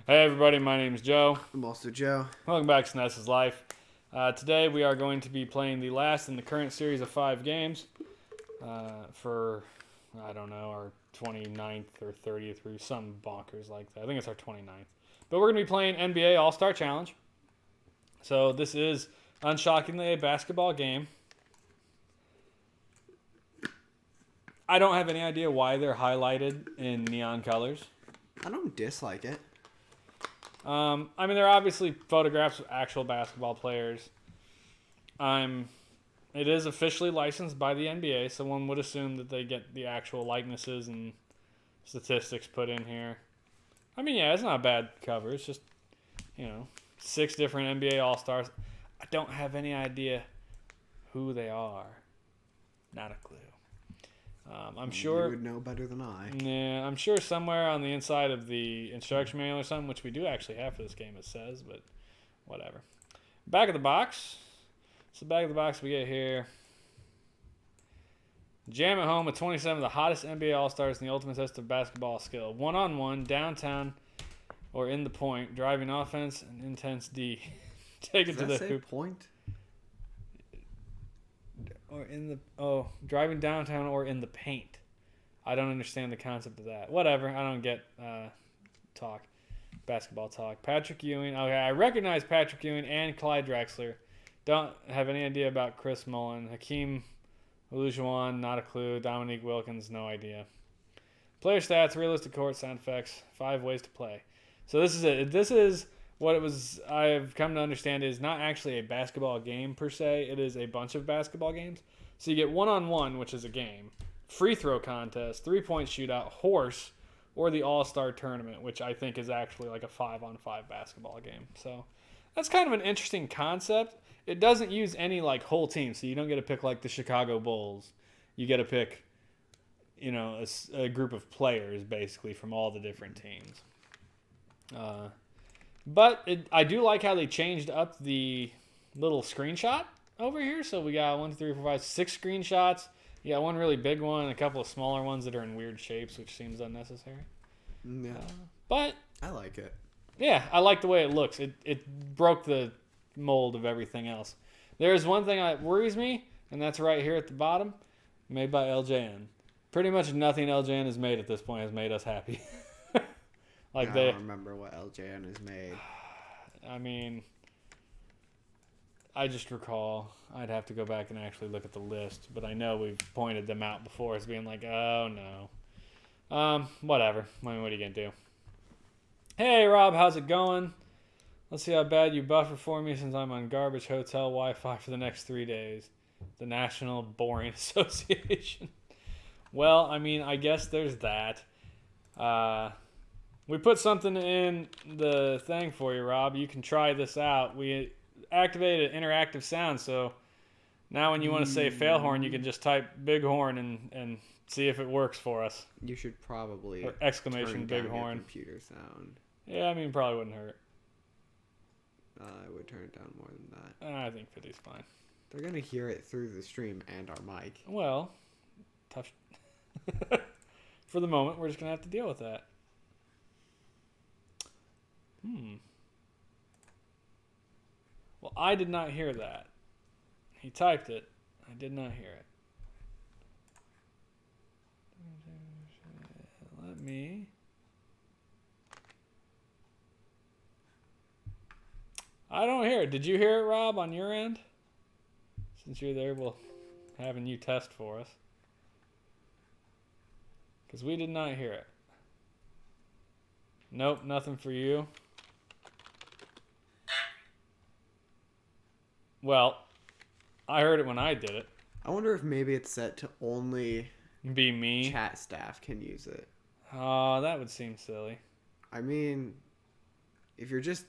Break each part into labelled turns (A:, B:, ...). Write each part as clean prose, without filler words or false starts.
A: Hey everybody, my name is Joe.
B: I'm also Joe.
A: Welcome back to SNES's Life. Today we are going to be playing the last in the current series of 5 games for, I don't know, our 29th or 30th or some bonkers like that. I think it's our 29th. But we're going to be playing NBA All-Star Challenge. So this is, unshockingly, a basketball game. I don't have any idea why they're highlighted in neon colors.
B: I don't dislike it.
A: I mean, they're obviously photographs of actual basketball players. It is officially licensed by the NBA, so one would assume that they get the actual likenesses and statistics put in here. I mean, yeah, it's not a bad cover. It's just, 6 different NBA All-Stars. I don't have any idea who they are. Not a clue. I'm sure
B: You would know better than I.
A: Yeah, I'm sure somewhere on the inside of the instruction manual or something, which we do actually have for this game, it says, but whatever. Back of the box. So back of the box we get here. Jam at home with 27 of the hottest NBA All-Stars in the ultimate test of basketball skill. One-on-one, downtown, or in the point, driving offense and intense D. Take it to the hoop.
B: Point?
A: Or driving downtown or in the paint. I don't understand the concept of that. Whatever. I don't get basketball talk. Patrick Ewing. Okay, I recognize Patrick Ewing and Clyde Drexler. Don't have any idea about Chris Mullen. Hakeem Olajuwon, not a clue. Dominique Wilkins, no idea. Player stats, realistic court, sound effects, 5 ways to play. So this is it. This is what it was. I've come to understand is not actually a basketball game per se. It is a bunch of basketball games. So you get one-on-one, which is a game, free throw contest, 3-point shootout, horse, or the All-Star tournament, which I think is actually like a 5-on-5 basketball game. So that's kind of an interesting concept. It doesn't use any like whole team, so you don't get to pick like the Chicago Bulls. You get to pick, a group of players basically from all the different teams. But I do like how they changed up the little screenshot over here. So we got 1, 2, 3, 4, 5, 6 screenshots. You got one really big one, and a couple of smaller ones that are in weird shapes, which seems unnecessary.
B: Yeah.
A: But
B: I like it.
A: yeah, I like the way it looks. It broke the mold of everything else. There's one thing that worries me, and that's right here at the bottom, made by LJN. Pretty much nothing LJN has made at this point has made us happy.
B: I don't remember what LJN has made.
A: I mean, I just recall. I'd have to go back and actually look at the list, but I know we've pointed them out before as being like, oh no. Whatever. I mean, what are you gonna do? Hey Rob, how's it going? Let's see how bad you buffer for me since I'm on garbage hotel Wi-Fi for the next 3 days. The National Boring Association. Well, I mean, I guess there's that. We put something in the thing for you, Rob. You can try this out. We activated interactive sound, so now when you want to say failhorn, you can just type bighorn and see if it works for us.
B: You should probably
A: or exclamation
B: turn down
A: bighorn.
B: your computer sound.
A: Yeah, I mean, probably wouldn't hurt.
B: I would turn it down more than that.
A: I think 50's fine.
B: They're gonna hear it through the stream and our mic.
A: Well, tough. For the moment, we're just gonna have to deal with that. Well, I did not hear that. He typed it. I did not hear it. Let me. I don't hear it. Did you hear it, Rob, on your end? Since you're there, we'll having you test for us. Because we did not hear it. Nope, nothing for you. Well, I heard it when I did it.
B: I wonder if maybe it's set to only
A: Be me.
B: chat staff can use it.
A: Oh, that would seem silly.
B: I mean, if you're just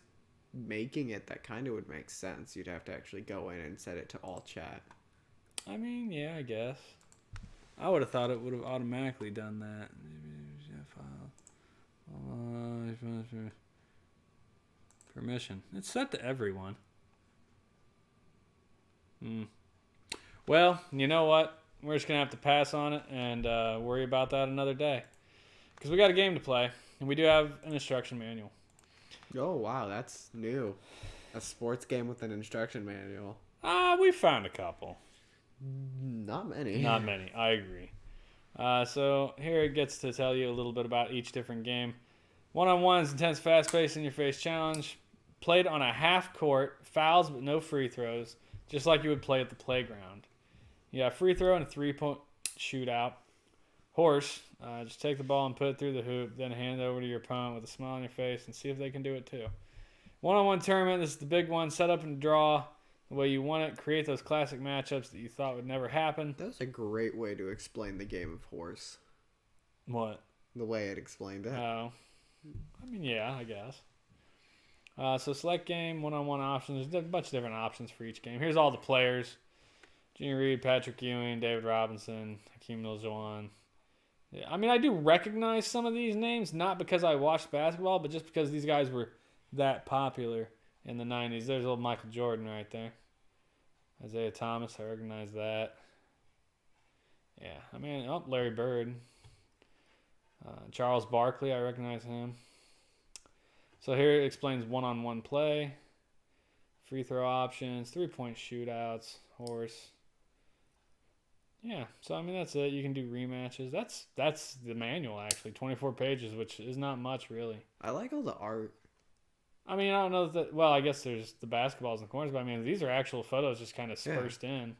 B: making it, that kind of would make sense. You'd have to actually go in and set it to all chat.
A: I mean, yeah, I guess. I would have thought it would have automatically done that. Permission. It's set to everyone. Well, you know what? We're just going to have to pass on it and worry about that another day. Because we got a game to play, and we do have an instruction manual.
B: Oh, wow, that's new. A sports game with an instruction manual.
A: We found a couple.
B: Not many.
A: Not many. I agree. So here it gets to tell you a little bit about each different game. One-on-one is intense, fast-paced, in-your-face challenge. Played on a half court, fouls but no free throws, just like you would play at the playground. You have free throw and a 3-point shootout. Horse, just take the ball and put it through the hoop, then hand it over to your opponent with a smile on your face and see if they can do it too. One-on-one tournament, this is the big one. Set up and draw the way you want it. Create those classic matchups that you thought would never happen.
B: That was a great way to explain the game of horse.
A: What?
B: The way it explained it.
A: Oh. I mean, yeah, I guess. So select game, one-on-one options. There's a bunch of different options for each game. Here's all the players. Junior Reed, Patrick Ewing, David Robinson, Hakeem Olajuwon. Yeah, I mean, I do recognize some of these names, not because I watched basketball, but just because these guys were that popular in the 90s. There's old Michael Jordan right there. Isaiah Thomas, I recognize that. Yeah, I mean, Larry Bird. Charles Barkley, I recognize him. So here it explains one-on-one play, free throw options, 3-point shootouts, horse. Yeah, so I mean that's it. You can do rematches. That's the manual actually, 24 pages, which is not much really.
B: I like all the art.
A: I mean, I don't know that. Well, I guess there's the basketballs in the corners, but I mean these are actual photos just kind of dispersed in.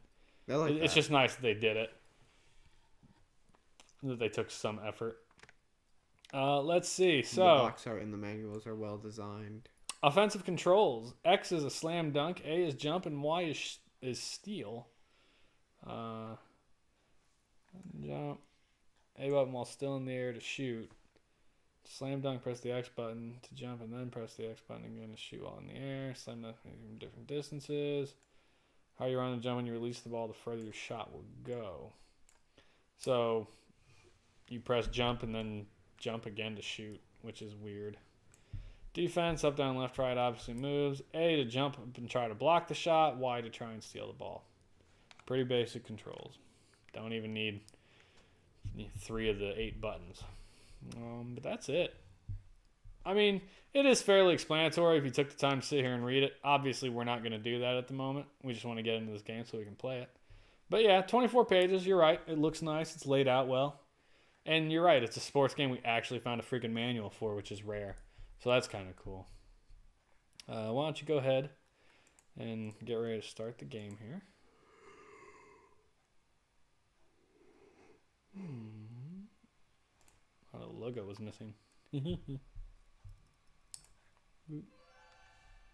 B: I like
A: It's
B: that.
A: just nice that they did it. That they took some effort. Let's see. So
B: the box art and the manuals are well designed.
A: offensive controls. X is a slam dunk. A is jump, and Y is steal. Jump. A button while still in the air to shoot. Slam dunk, press the X button to jump, and then press the X button again to shoot while in the air. Slam dunk from different distances. How you run and jump when you release the ball, the further your shot will go. So you press jump and then jump again to shoot, which is weird. Defense, up, down, left, right, obviously moves. A to jump up and try to block the shot. Y to try and steal the ball. Pretty basic controls. Don't even need 3 of the 8 buttons. But that's it. I mean, it is fairly explanatory if you took the time to sit here and read it. Obviously, we're not going to do that at the moment. We just want to get into this game so we can play it. But yeah, 24 pages, you're right. It looks nice. It's laid out well. And you're right, it's a sports game we actually found a freaking manual for, which is rare. So that's kind of cool. Why don't you go ahead and get ready to start the game here. Oh, the logo was missing.
B: It's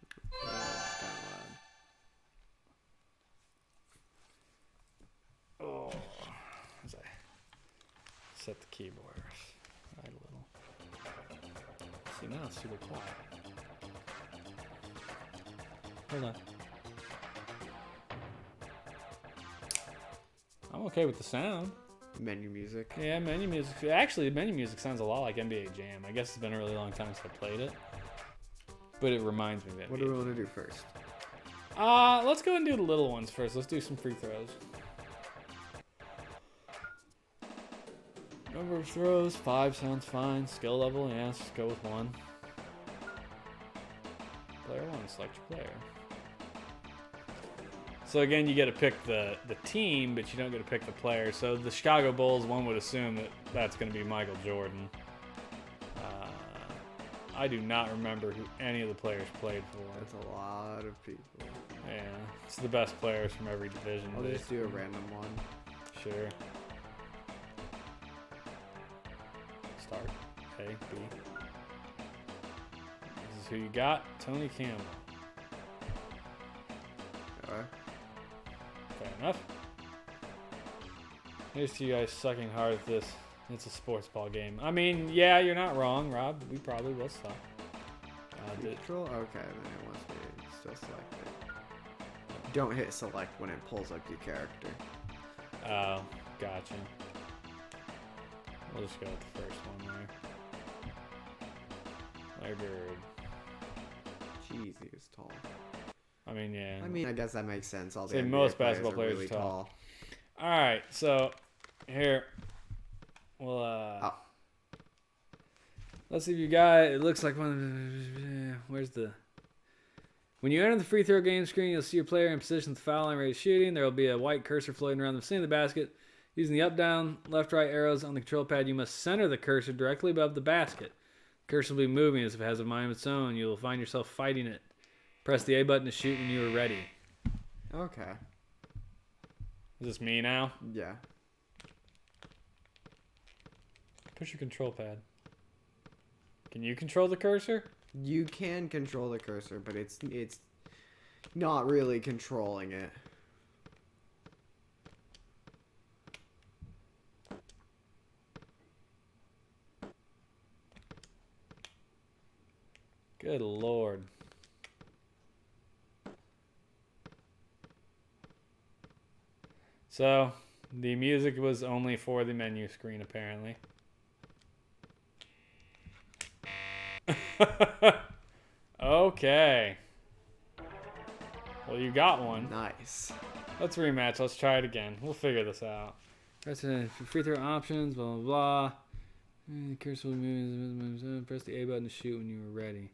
B: kind of loud.
A: Oh, as I set the keyboard right a little. See, now it's super quiet. Hold on. I'm okay with the sound.
B: Menu music.
A: Yeah, menu music. Actually, menu music sounds a lot like NBA Jam. I guess it's been a really long time since I played it. But it reminds me of it.
B: What do we want to do first?
A: Let's go and do the little ones first. Let's do some free throws. Number of throws, 5 sounds fine. Skill level, yes, go with 1. Player 1, select your player. So again, you get to pick the team, but you don't get to pick the player. So the Chicago Bulls, one would assume that that's going to be Michael Jordan. I do not remember who any of the players played for.
B: That's a lot of people.
A: Yeah, it's the best players from every division.
B: I'll just do a random one.
A: Sure. Start. A, B. This is who you got. Tony Campbell.
B: Okay.
A: Fair enough. Here's to you guys sucking hard at this. It's a sports ball game. I mean, yeah, you're not wrong, Rob. We probably will suck.
B: Neutral? Okay, then it wants me to still select it. Don't hit select when it pulls up your character.
A: Oh, gotcha. We'll just go with the first one there. Larry Bird.
B: Jeez, he was tall.
A: I mean, yeah.
B: I mean, I guess that makes sense. All the
A: Say
B: NBA
A: most basketball
B: players
A: players
B: are
A: are
B: really
A: tall. All right, so here, well, let's see if you got. It looks like one. Where's the... When you enter the free throw game screen, you'll see your player in position with the foul line ready shooting. There will be a white cursor floating around the vicinity of the basket. Using the up, down, left, right arrows on the control pad, you must center the cursor directly above the basket. The cursor will be moving as if it has a mind of its own. You will find yourself fighting it. Press the A button to shoot when you are ready.
B: Okay.
A: Is this me now?
B: Yeah.
A: Push your control pad. Can you control the cursor?
B: You can control the cursor, but it's not really controlling it.
A: Good Lord. So, the music was only for the menu screen, apparently. Okay. Well, you got one.
B: Nice.
A: Let's rematch. Let's try it again. We'll figure this out. Press the free throw options, blah, blah, blah. The cursor will move. Press the A button to shoot when you are ready.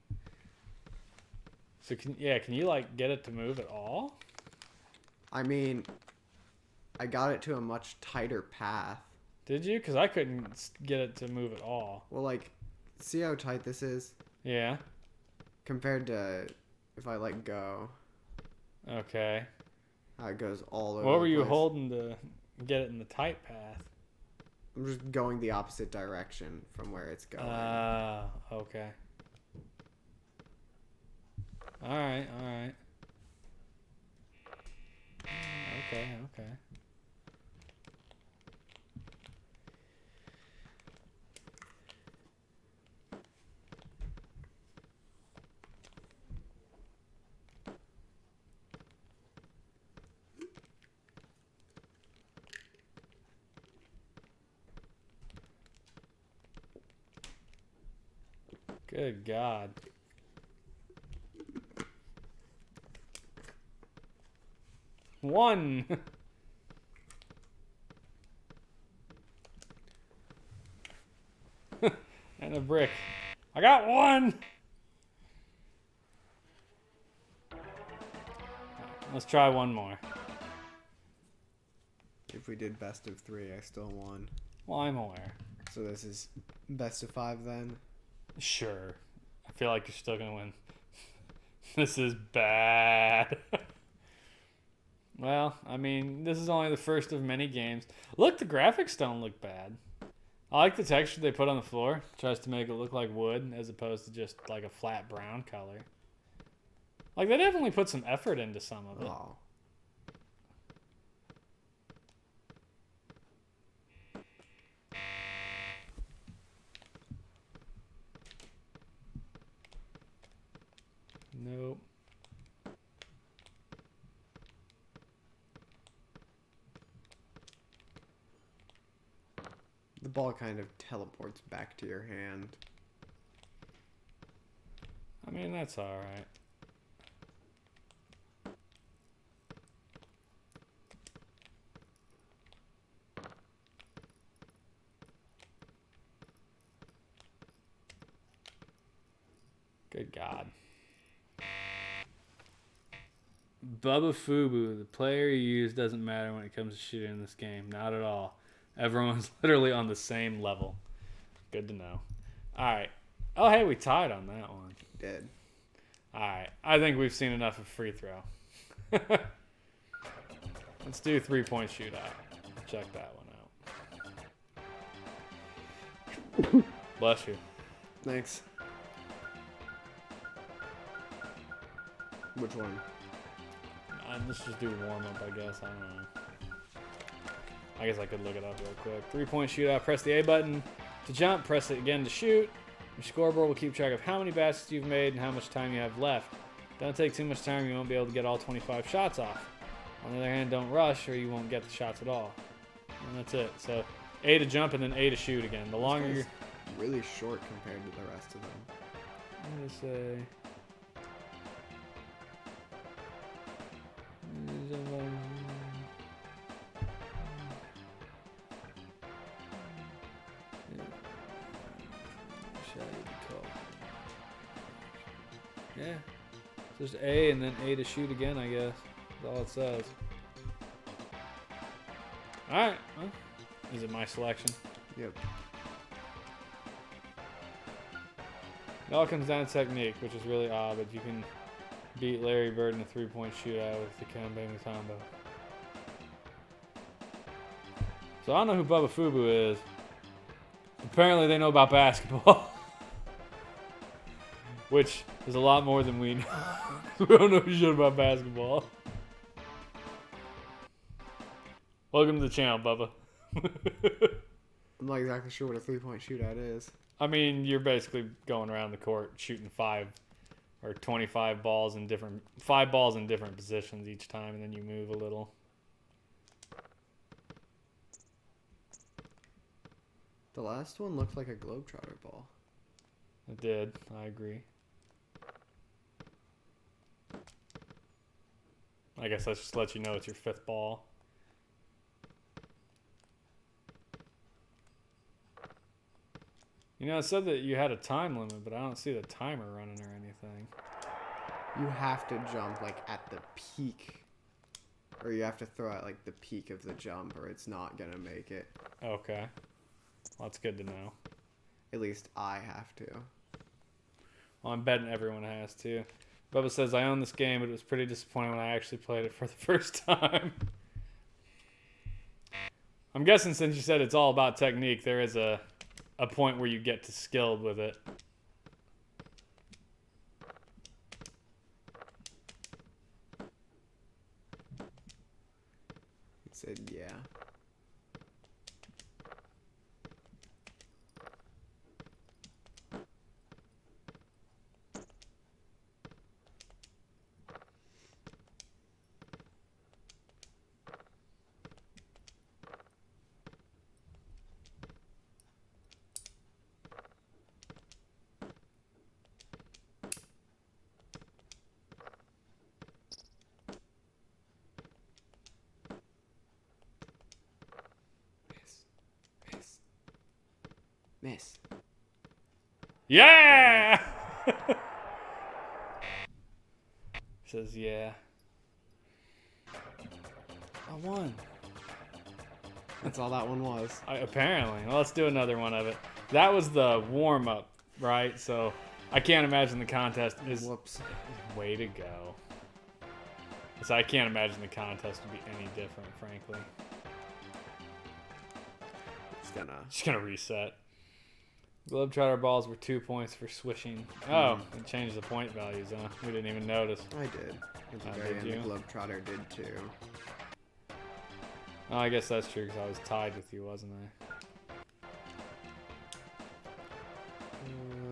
A: So, can you, like, get it to move at all?
B: I mean, I got it to a much tighter path.
A: Did you? Because I couldn't get it to move at all.
B: Well, like, see how tight this is?
A: Yeah.
B: Compared to if I let go.
A: Okay.
B: How it goes all over.
A: What were
B: the
A: you
B: place.
A: holding to get it in the tight path?
B: I'm just going the opposite direction from where it's going.
A: Okay. Alright. Okay. Good God. One. And a brick. I got one. Let's try one more.
B: If we did best of 3, I still won.
A: Well, I'm aware.
B: So this is best of 5 then?
A: Sure. I feel like you're still gonna win. This is bad. Well, I mean, this is only the first of many games. Look, the graphics don't look bad. I like the texture they put on the floor. It tries to make it look like wood as opposed to just like a flat brown color. Like, they definitely put some effort into some of it.
B: Oh.
A: Nope.
B: The ball kind of teleports back to your hand.
A: I mean, that's alright. Good God. Bubba Fubu, the player you use doesn't matter when it comes to shooting in this game. Not at all. Everyone's literally on the same level. Good to know. Alright. Oh, hey, we tied on that one.
B: Dead.
A: Alright. I think we've seen enough of free throw. Let's do 3-point shootout. Check that one out. Bless you.
B: Thanks. Which one?
A: Let's just do warm up, I guess. I don't know. I guess I could look it up real quick. 3-point shootout. Press the A button to jump. Press it again to shoot. Your scoreboard will keep track of how many baskets you've made and how much time you have left. Don't take too much time. You won't be able to get all 25 shots off. On the other hand, don't rush or you won't get the shots at all. And that's it. So A to jump and then A to shoot again. The longer you're...
B: really short compared to the rest of them.
A: I'm going to say... Yeah. Just A and then A to shoot again, I guess. That's all it says. Alright. Well, is it my selection?
B: Yep.
A: It all comes down to technique, which is really odd, but you can beat Larry Bird in a 3-point shootout with the Kanbei Mutombo. So I don't know who Bubba Fubu is. Apparently they know about basketball. Which is a lot more than we know. We don't know shit about basketball. Welcome to the channel, Bubba.
B: I'm not exactly sure what a 3-point shootout is.
A: I mean, you're basically going around the court shooting 5 or 25 balls in different 5 balls in different positions each time, and then you move a little.
B: The last one looked like a Globetrotter ball.
A: It did. I agree. I guess let's just let you know it's your 5th ball. You know, it said that you had a time limit, but I don't see the timer running or anything.
B: You have to jump like at the peak, or you have to throw at like the peak of the jump, or it's not gonna make it.
A: Okay. Well, that's good to know.
B: At least I have to.
A: Well, I'm betting everyone has to. Bubba says, I own this game, but it was pretty disappointing when I actually played it for the first time. I'm guessing since you said it's all about technique, there is a point where you get to skilled with it.
B: It said, yeah. Miss.
A: Yeah! Says, yeah. I won.
B: That's all that one was.
A: Apparently. Well, let's do another one of it. That was the warm-up, right? So I can't imagine the contest is...
B: Whoops.
A: Way to go. So I can't imagine the contest would be any different, frankly. Just gonna reset. Globetrotter balls were 2 points for swishing. Oh, it changed the point values, huh? We didn't even notice.
B: I did. At the very
A: did
B: end,
A: you?
B: the Globetrotter did too.
A: Oh, I guess that's true because I was tied with you, wasn't I?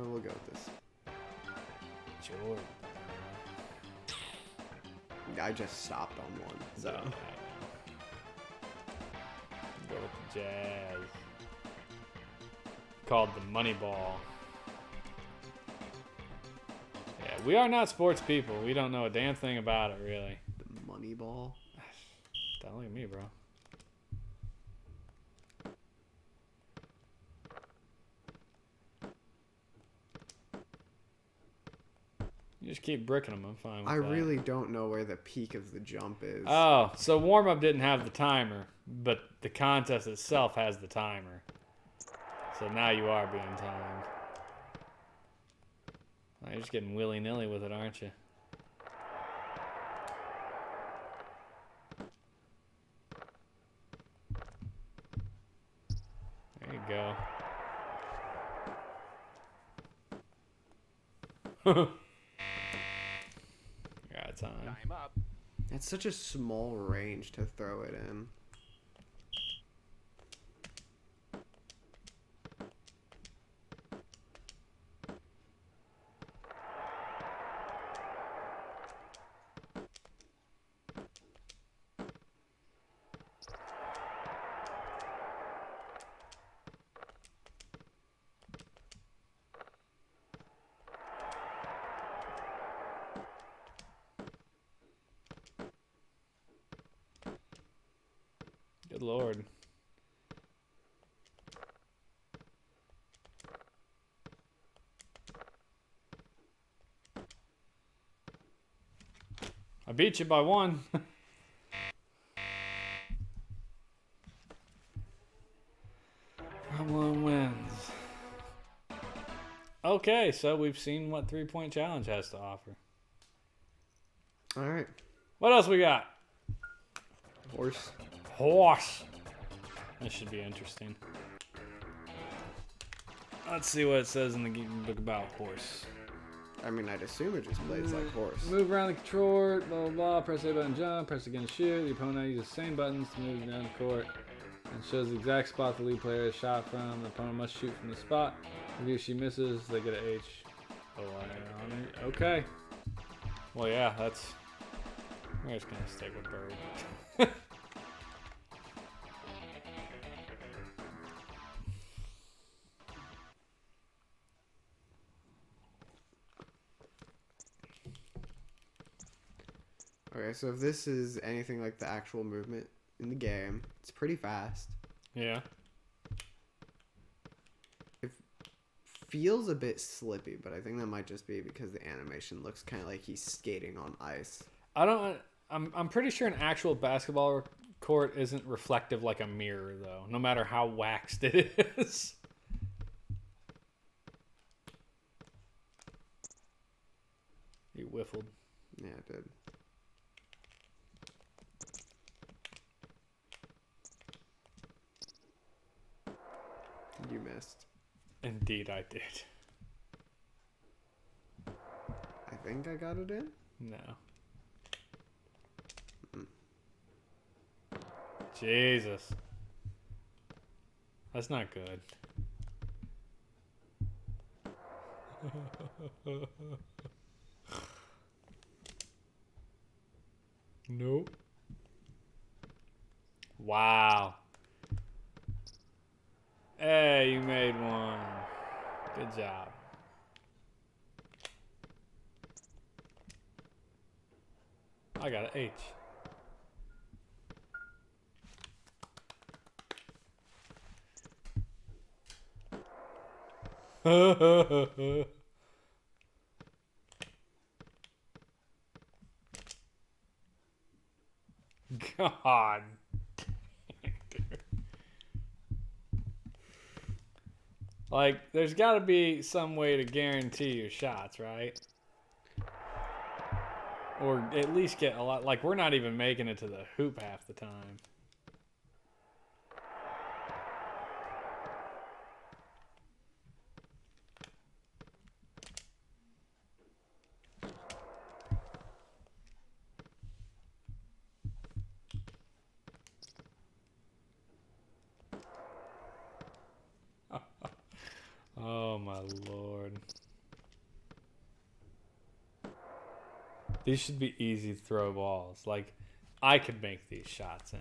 B: We'll go with this.
A: Sure.
B: I just stopped on one. So.
A: No, I know. Go with the Jazz. Called the Money Ball. Yeah, we are not sports people. We don't know a damn thing about it, really.
B: The money ball?
A: Don't look at me, bro. You just keep bricking them. I'm fine with
B: I
A: that.
B: really don't know where the peak of the jump is.
A: Oh, so warm-up didn't have the timer, but the contest itself has the timer. So now you are being timed. Oh, you're just getting willy-nilly with it, aren't you? There you go. You're out of time.
C: Time up.
B: It's such a small range to throw it in.
A: Good lord. I beat you by 1. One wins. Okay, so we've seen what 3-point challenge has to offer.
B: All right.
A: What else we got?
B: Horse.
A: Horse. This should be interesting. Let's see what it says in the book about horse.
B: I mean, I'd assume it just plays like horse.
A: Move around the court, blah, blah, blah. Press A button, jump. Press again to shoot. The opponent now uses the same buttons to move down the court. And shows the exact spot the lead player is shot from. The opponent must shoot from the spot. If he or she misses, they get an H. Okay. Well, yeah, that's... We're just going to stick with bird.
B: Okay, so if this is anything like the actual movement in the game, it's pretty fast.
A: Yeah.
B: It feels a bit slippy, but I think that might just be because the animation looks kind of like he's skating on ice.
A: I'm pretty sure an actual basketball court isn't reflective like a mirror, though, no matter how waxed it is. You whiffled.
B: Yeah, it did. You missed.
A: Indeed, I did.
B: I think I got it in?
A: No. Jesus. That's not good. Nope. Wow. Hey, you made one. Good job. I got an H. God. Like, there's got to be some way to guarantee your shots, right? Or at least get a lot. Like, we're not even making it to the hoop half the time. Oh my lord. These should be easy throw balls. Like, I could make these shots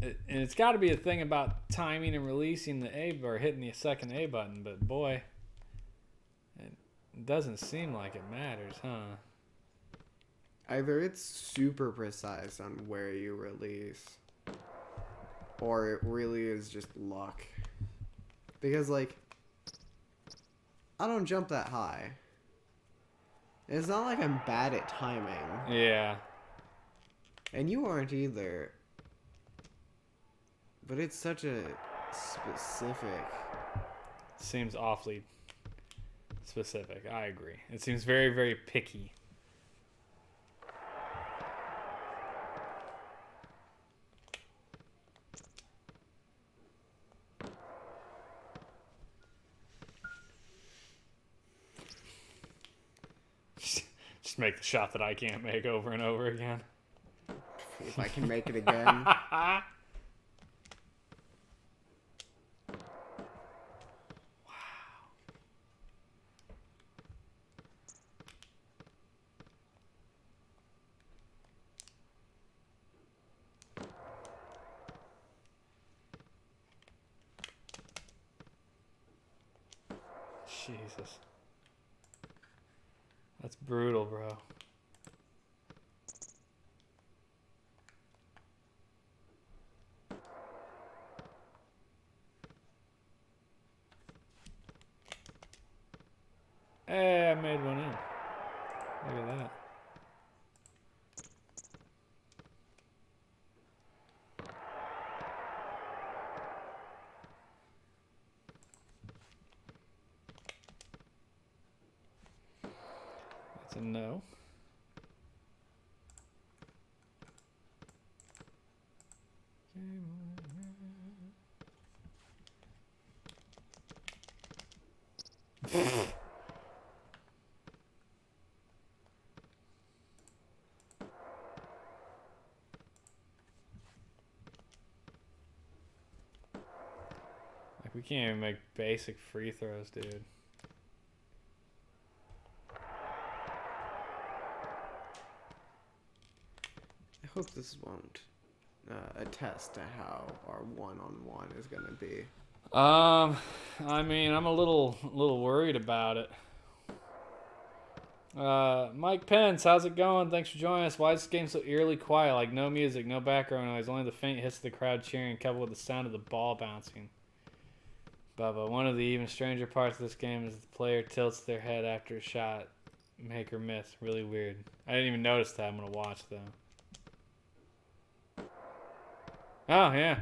A: in. And it's got to be a thing about timing and releasing the A or hitting the second A button, but boy, it doesn't seem like it matters, huh?
B: Either it's super precise on where you release, or it really is just luck. Because, like, I don't jump that high. It's not like I'm bad at timing.
A: Yeah.
B: And you aren't either. But it's such a specific...
A: Seems awfully specific. I agree. It seems very, very picky. Just make the shot that I can't make over and over again.
B: If I can make it again.
A: Jesus. That's brutal, bro. Hey, I made one in. Look at that. It's a no. Like, we can't even make basic free throws, dude.
B: I hope this won't attest to how our one-on-one is gonna be.
A: I mean, I'm a little worried about it. Mike Pence, how's it going? Thanks for joining us. Why is this game so eerily quiet? Like, no music, no background noise, only the faint hits of the crowd cheering, coupled with the sound of the ball bouncing. Bubba, one of the even stranger parts of this game is the player tilts their head after a shot. Make or miss. Really weird. I didn't even notice that. I'm gonna watch, though. Oh, yeah.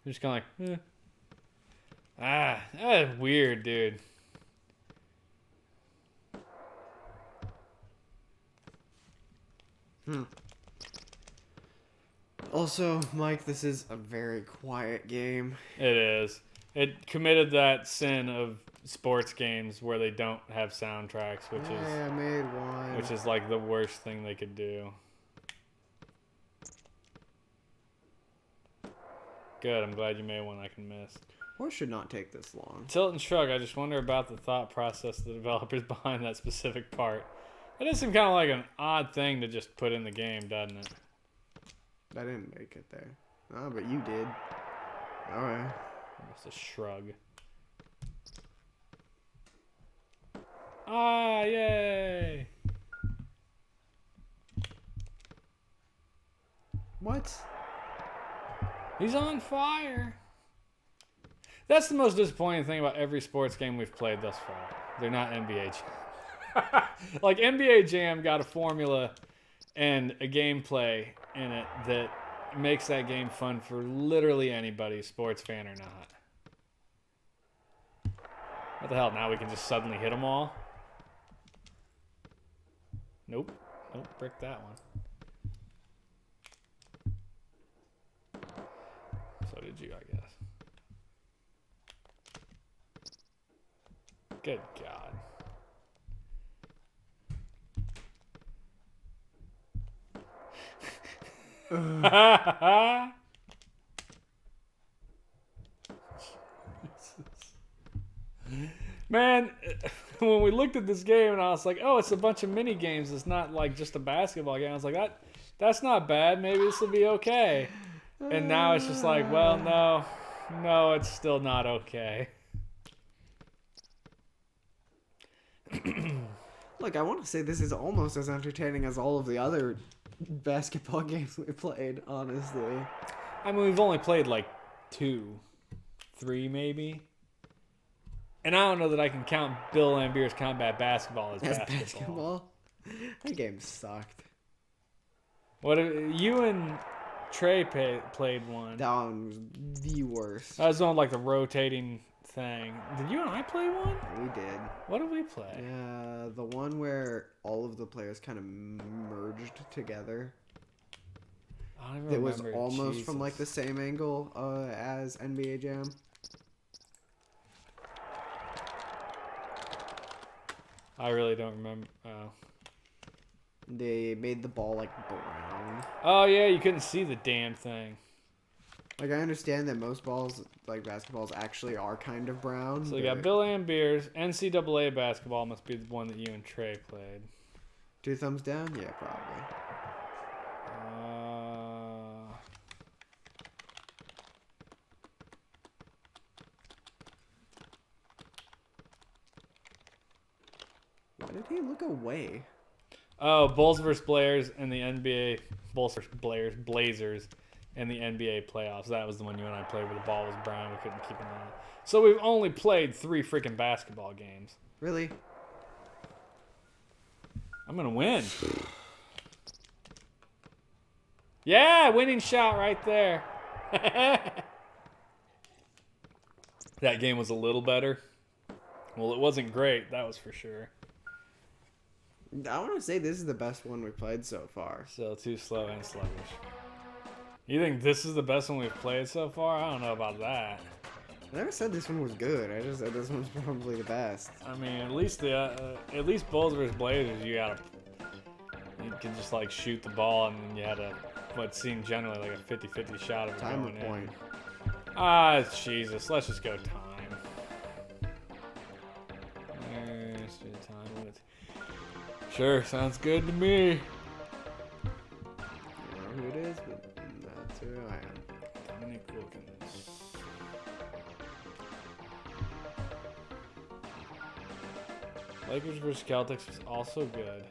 A: You're just kind of like, that's weird, dude.
B: Also, Mike, this is a very quiet game.
A: It is. It committed that sin of sports games where they don't have soundtracks, which
B: I made one.
A: which is like the worst thing they could do. Good, I'm glad you made one I can miss.
B: Or should not take this long.
A: Tilt and shrug, I just wonder about the thought process of the developers behind that specific part. That does seem kind of like an odd thing to just put in the game, doesn't it?
B: I didn't make it there. Oh, but you did. Alright.
A: It's a shrug. Ah, yay!
B: What?
A: He's on fire! That's the most disappointing thing about every sports game we've played thus far. They're not NBA Jam. Like, NBA Jam got a formula and a gameplay in it that makes that game fun for literally anybody, sports fan or not. What the hell? Now we can just suddenly hit them all? Nope. Nope, brick that one. So did you, I guess. Good God. Man, when we looked at this game and I was like, oh, it's a bunch of mini games. It's not like just a basketball game. I was like, that's not bad. Maybe this will be okay. And now it's just like, well, no, it's still not okay.
B: Look, I want to say this is almost as entertaining as all of the other basketball games we played, honestly.
A: I mean, we've only played like 2, 3 maybe. And I don't know that I can count Bill Lambier's Combat Basketball as basketball.
B: That game sucked.
A: What you and Trey played one?
B: That one was the worst.
A: That was on like the rotating thing. Did you and I play one?
B: We did.
A: What did we play?
B: Yeah, the one where all of the players kind of merged together.
A: I don't even
B: It was
A: remember.
B: almost
A: Jesus.
B: from like the same angle as NBA Jam.
A: I really don't remember. Oh.
B: They made the ball like brown.
A: Oh yeah, you couldn't see the damn thing.
B: Like, I understand that most balls, like basketballs, actually are kind of brown.
A: So you got Bill Lambier's NCAA basketball must be the one that you and Trey played.
B: 2 thumbs down? Yeah, probably. Why did he look away?
A: Oh, Bulls versus Blazers and the NBA. Bulls versus Blazers and the NBA playoffs. That was the one you and I played where the ball was brown. We couldn't keep it on. So we've only played 3 freaking basketball games.
B: Really?
A: I'm going to win. Yeah, winning shot right there. That game was a little better. Well, it wasn't great, that was for sure.
B: I want to say this is the best one we've played so far.
A: Still too slow and sluggish. You think this is the best one we've played so far? I don't know about that.
B: I never said this one was good. I just said this one's probably the best.
A: I mean, at least Bulls vs. Blazers, you can just like shoot the ball, and you had what seemed generally like a 50-50 shot of it
B: Time
A: going
B: of point.
A: in. Ah, Jesus, let's just go time. Let's do time limit. Sure, sounds good to me.
B: I don't know who it is, but that's who I am.
A: Dominic Wilkins. Lakers vs. Celtics was also good.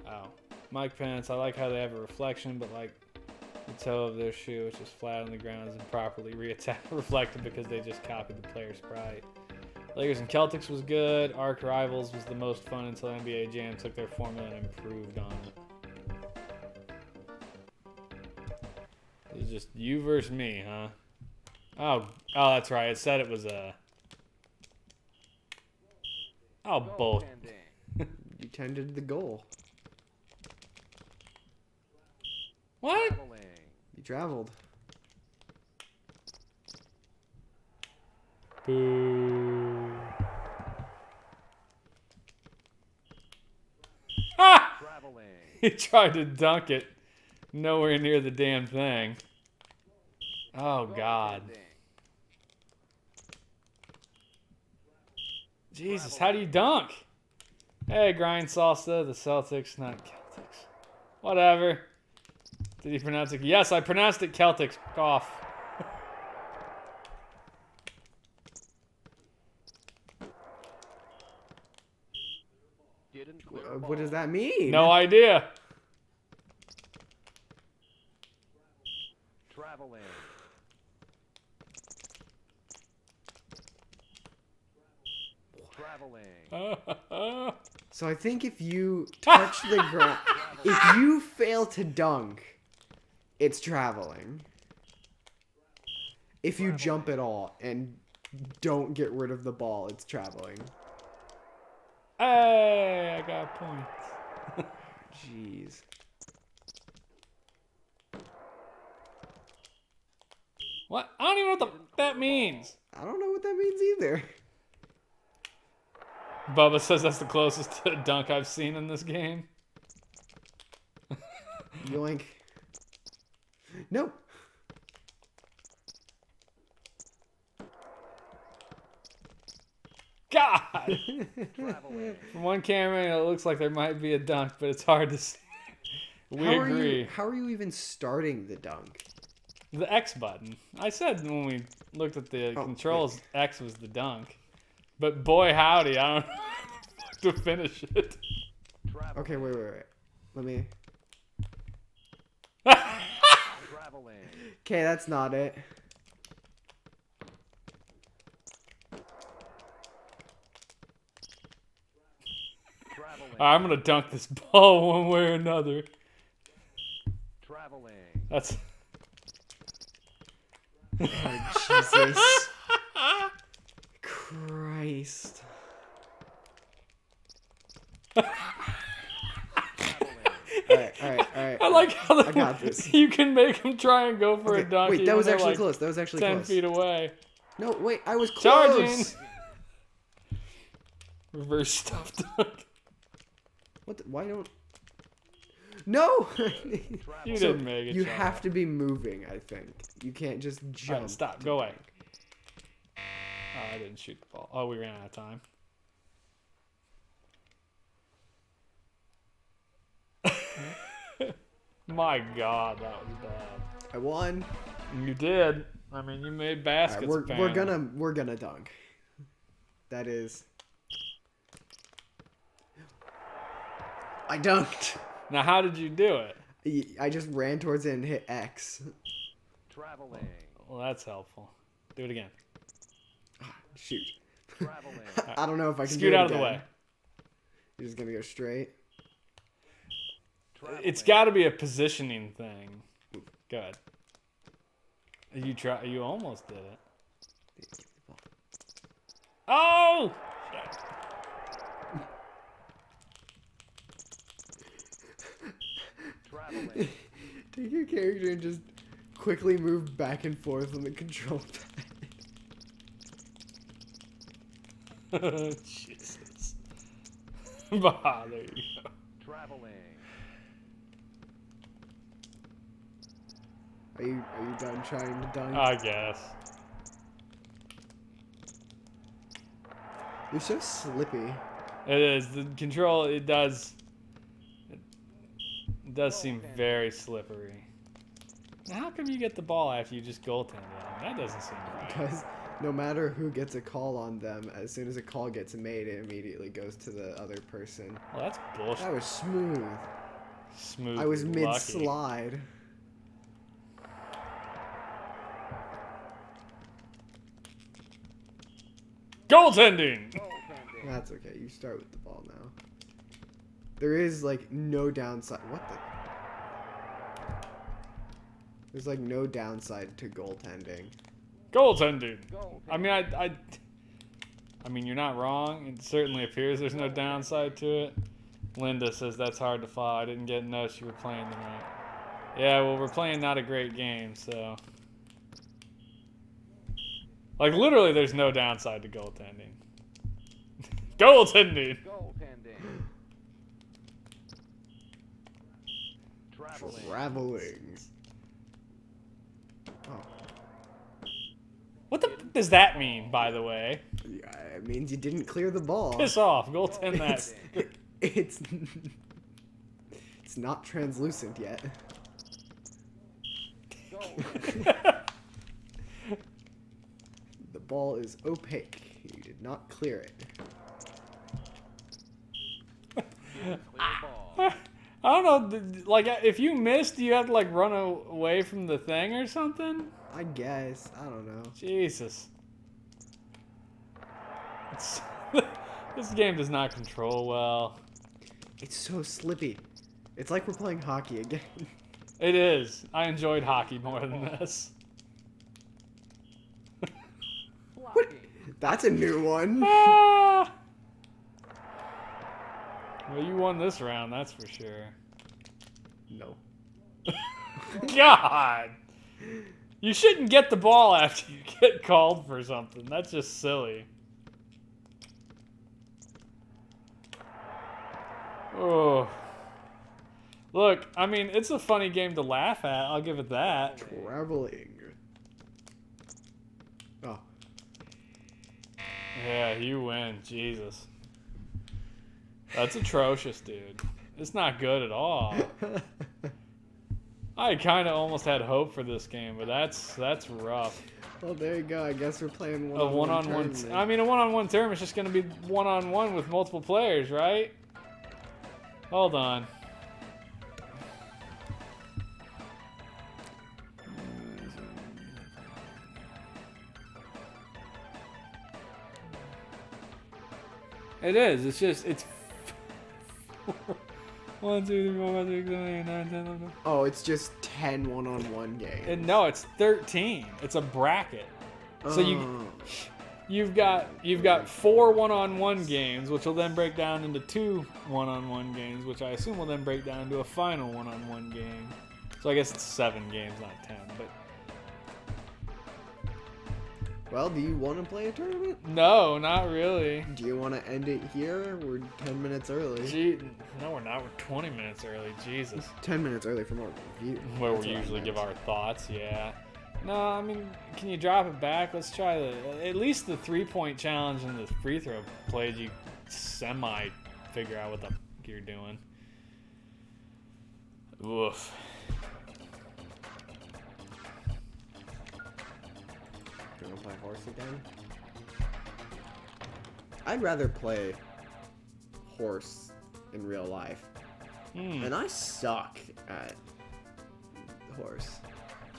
A: Oh. Mike Pence, I like how they have a reflection, but like the toe of their shoe, which is flat on the ground, is improperly reflected because they just copied the player's sprite. Lakers and Celtics was good. Arc Rivals was the most fun until NBA Jam took their formula and improved on it. It's just you versus me, huh? Oh, that's right. It said it was a. Oh, both.
B: You tended the goal.
A: What?
B: You traveled.
A: Boo. Ah! He tried to dunk it. Nowhere near the damn thing. Oh, God. Jesus, how do you dunk? Hey, Grind Salsa, the Celtics, not Celtics. Whatever. Did he pronounce it? Yes, I pronounced it Celtics. Off.
B: What does that mean?
A: No idea.
C: Traveling.
B: So I think if you touch the ground, if you fail to dunk, it's traveling. If you jump at all and don't get rid of the ball, it's traveling.
A: Hey, I got points.
B: Jeez.
A: What? I don't even know what that means.
B: I don't know what that means either.
A: Bubba says that's the closest to a dunk I've seen in this game.
B: Yoink. No.
A: God! From one camera, it looks like there might be a dunk, but it's hard to see. We agree.
B: How are you even starting the dunk?
A: The X button. I said when we looked at the controls, wait. X was the dunk. But boy, howdy, I don't know how to finish it.
B: Okay, wait. Let me... Okay, that's not it.
A: I'm gonna dunk this ball one way or another. That's...
B: Oh, Jesus. Christ. Alright.
A: I like how
B: I got this.
A: You can make him try and go for a dunk.
B: Wait, that was actually
A: like
B: close. That was actually
A: 10
B: close.
A: feet away.
B: No, wait, I was close.
A: Charging. Reverse stuff dunk.
B: What? Why don't? No.
A: You didn't make it.
B: You have to be moving. I think you can't just jump.
A: Right, stop. Go away. Oh, I didn't shoot the ball. Oh, we ran out of time. My God, that was bad.
B: I won.
A: You did. I mean, you made baskets.
B: Right, we're gonna dunk. That is. I dunked.
A: Now, how did you do it?
B: I just ran towards it and hit X.
C: Traveling.
A: Well, that's helpful. Do it again.
B: Shoot.
C: Traveling.
B: I don't know if I can
A: Scoot
B: do it
A: out of
B: again.
A: the way.
B: You're just gonna go straight.
A: It's got to be a positioning thing. Go ahead. You almost did it. Oh!
C: Traveling.
B: Take your character and just quickly move back and forth on the control pad.
A: Jesus. Bah, there you go.
C: Traveling.
B: Are you done trying to dunk?
A: I guess.
B: You're so slippy.
A: It is. The control, it does seem very slippery. Now, how come you get the ball after you just goaltend it? That doesn't seem right.
B: Because no matter who gets a call on them, as soon as a call gets made, it immediately goes to the other person.
A: Well, that's bullshit.
B: That was smooth.
A: Smooth.
B: I was
A: lucky.
B: mid-slide.
A: Goaltending!
C: Goaltending.
B: That's okay. You start with the ball now. There is, like, no downside. What the? There's, like, no downside to goaltending.
A: Goaltending.
C: Goaltending.
A: I mean, I mean, you're not wrong. It certainly appears there's no downside to it. Linda says that's hard to follow. I didn't get notes you were playing tonight. Yeah, well, we're playing not a great game, so. Like, literally, there's no downside to goaltending. Goaltending!
C: Goaltending. Traveling.
B: Traveling. Oh.
A: What the f does that mean, by the way?
B: Yeah, it means you didn't clear the ball.
A: Piss off. Goaltend that.
B: It's it's not translucent yet.
C: Goaltending.
B: The ball is opaque. You did not clear it.
C: Clear ball.
A: I don't know. Like, if you miss, do you have to, like, run away from the thing or something?
B: I guess. I don't know.
A: Jesus. This game does not control well.
B: It's so slippy. It's like we're playing hockey again.
A: It is. I enjoyed hockey more than this.
C: Blocking.
B: That's a new one.
A: Ah! Well, you won this round, that's for sure.
B: No.
A: God! You shouldn't get the ball after you get called for something. That's just silly. Oh. Look, I mean, it's a funny game to laugh at. I'll give it that.
B: Traveling. Oh.
A: Yeah, you win. Jesus. That's atrocious, dude. It's not good at all. I kind of almost had hope for this game, but that's rough.
B: Well, there you go. I guess we're playing
A: A one-on-one. I mean, a one-on-one tournament is just going to be one-on-one with multiple players, right? Hold on. It is. It's just. It's. 1, 2, 3, 4, 5, 6, 7, 8, 9, 10, 11.
B: Oh, it's just 10 one-on-one games.
A: And no, it's 13. It's a bracket. So you've got 4 one-on-one games, which will then break down into 2 one-on-one games, which I assume will then break down into a final one-on-one game. So I guess it's 7 games, not 10. But
B: Well, do you want to play a tournament?
A: no, not really.
B: Do you want to end it here? We're 10 minutes early.
A: Gee, no, we're not. We're 20 minutes early. Jesus.
B: 10 minutes early from our review.
A: Where
B: That's
A: we
B: what I
A: usually give
B: meant.
A: our thoughts, yeah. No, I mean, can you drop it back? Let's try at least the 3-point challenge and the free throw plays. You semi figure out what the f you're doing. Oof.
B: You want to play horse again? I'd rather play horse in real life. And I suck at horse.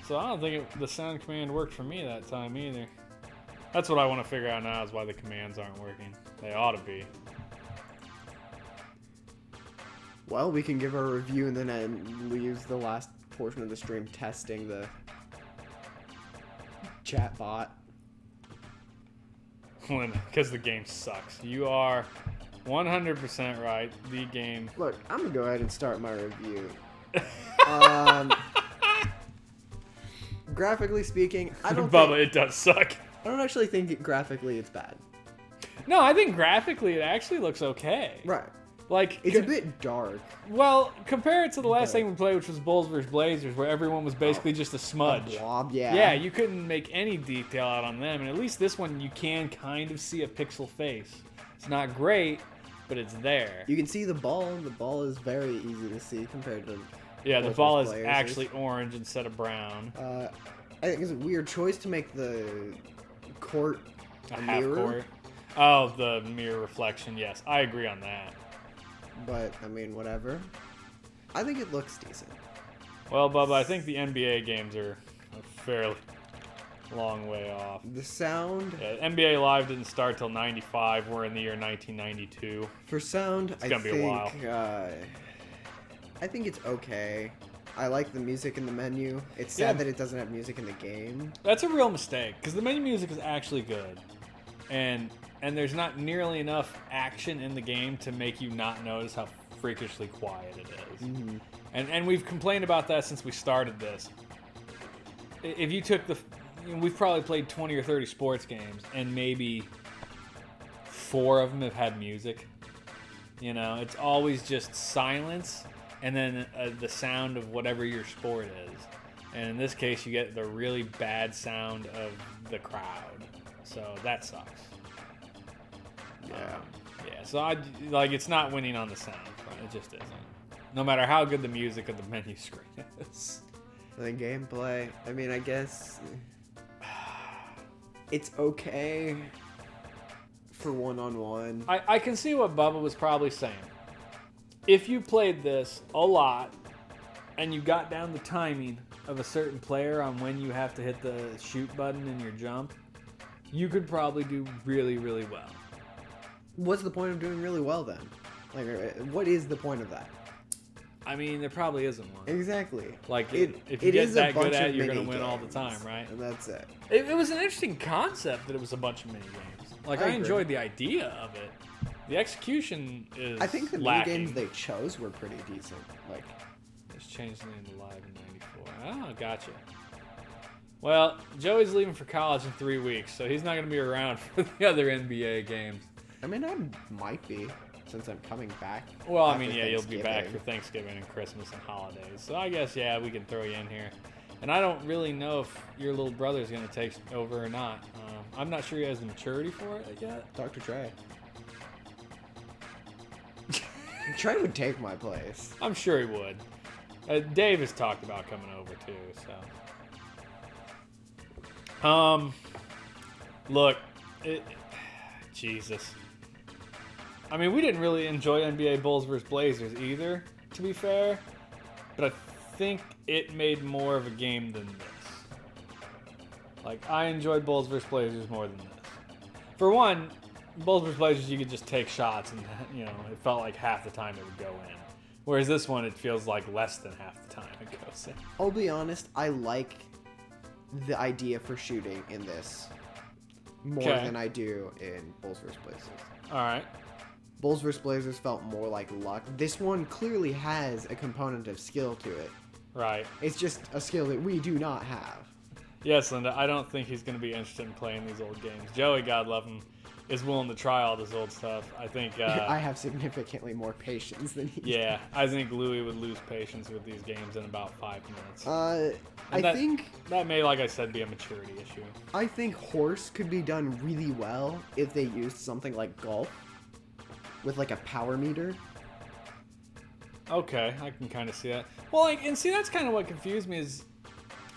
A: So I don't think the sound command worked for me that time either. That's what I want to figure out now is why the commands aren't working. They ought to be.
B: Well, we can give our review and then use the last portion of the stream testing the chat bot.
A: Because the game sucks. You are 100% right. The game.
B: Look, I'm gonna go ahead and start my review. Graphically speaking, I don't
A: Bubba,
B: think,
A: it does suck.
B: I don't actually think graphically it's bad.
A: No, I think graphically it actually looks okay.
B: Right.
A: Like
B: It's a bit dark.
A: well, compare it to the last
B: But-
A: thing we played, which was Bulls vs. Blazers, where everyone was basically just a smudge.
B: A blob, yeah.
A: Yeah, you couldn't make any detail out on them, and at least this one you can kind of see a pixel face. It's not great, but it's there.
B: You can see the ball. The ball is very easy to see compared to.
A: Yeah, the
B: Bulls
A: ball
B: vs.
A: is
B: Blazers.
A: actually orange instead of brown.
B: I think it's a weird choice to make the court
A: A
B: a
A: half
B: mirror,
A: court. Oh, the mirror reflection. Yes, I agree on that.
B: but I mean, whatever. I think it looks decent.
A: Well, Bubba, I think the NBA games are a fairly long way off.
B: The sound,
A: Yeah, NBA Live didn't start till '95. We're in the year 1992.
B: for sound, I
A: gonna be a while.
B: think I think it's okay. I like the music in the menu. It's sad
A: Yeah.
B: that it doesn't have music in the game.
A: That's a real mistake because the menu music is actually good, and there's not nearly enough action in the game to make you not notice how freakishly quiet it is.
B: Mm-hmm.
A: And we've complained about that since we started this. If you took we've probably played 20 or 30 sports games, and maybe 4 of them have had music. You know, it's always just silence and then the sound of whatever your sport is. And in this case, you get the really bad sound of the crowd. So that sucks.
B: Yeah.
A: Yeah, so it's not winning on the sound front. It just isn't. No matter how good the music of the menu screen is.
B: The gameplay, I mean, I guess it's okay for one-on-one.
A: I can see what Bubba was probably saying. If you played this a lot and you got down the timing of a certain player on when you have to hit the shoot button in your jump, you could probably do really, really well.
B: What's the point of doing really well then? Like, what is the point of that?
A: I mean, there probably isn't one.
B: Exactly.
A: Like,
B: It-
A: if you
B: it
A: get
B: is a
A: that good
B: bunch
A: at
B: of
A: it, you're going to
B: mini
A: win all the
B: games,
A: time, right?
B: And that's it.
A: It was an interesting concept that it was a bunch of mini games. Like,
B: I
A: I
B: agree.
A: enjoyed the idea of it. The execution is
B: I think the mini
A: lacking.
B: games they chose were pretty decent. Like,
A: It's changed the name to Live in '94. Oh, gotcha. Well, Joey's leaving for college in 3 weeks, so he's not going to be around for the other NBA games.
B: I mean, I might be since I'm coming back.
A: Well, I
B: after
A: mean, yeah, you'll be back for
B: Thanksgiving.
A: Thanksgiving and Christmas and holidays. So I guess, yeah, we can throw you in here. And I don't really know if your little brother's going to take over or not. I'm not sure he has the maturity for it yet.
B: Dr. Trey. Trey would take my place.
A: I'm sure he would. Dave has talked about coming over too, so. Look, Jesus. I mean, we didn't really enjoy NBA Bulls vs. Blazers either, to be fair. But I think it made more of a game than this. Like, I enjoyed Bulls vs. Blazers more than this. For one, Bulls vs. Blazers, you could just take shots and, you know, it felt like half the time it would go in. Whereas this one, it feels like less than half the time it goes in.
B: I'll be honest, I like the idea for shooting in this more
A: Okay.
B: than I do in Bulls vs. Blazers.
A: All right.
B: Bulls vs. Blazers felt more like luck. This one clearly has a component of skill to it.
A: Right.
B: It's just a skill that we do not have.
A: Yes, Linda, I don't think he's going to be interested in playing these old games. Joey, God love him, is willing to try all this old stuff. I think,
B: I have significantly more patience than he.
A: yeah, I think Louis would lose patience with these games in about 5 minutes.
B: I
A: that-
B: think
A: That may, like I said, be a maturity issue.
B: horse could be done really well if they used something like golf with like a power meter.
A: Okay, I can kind of see that. Well, like, and see, that's kind of what confused me is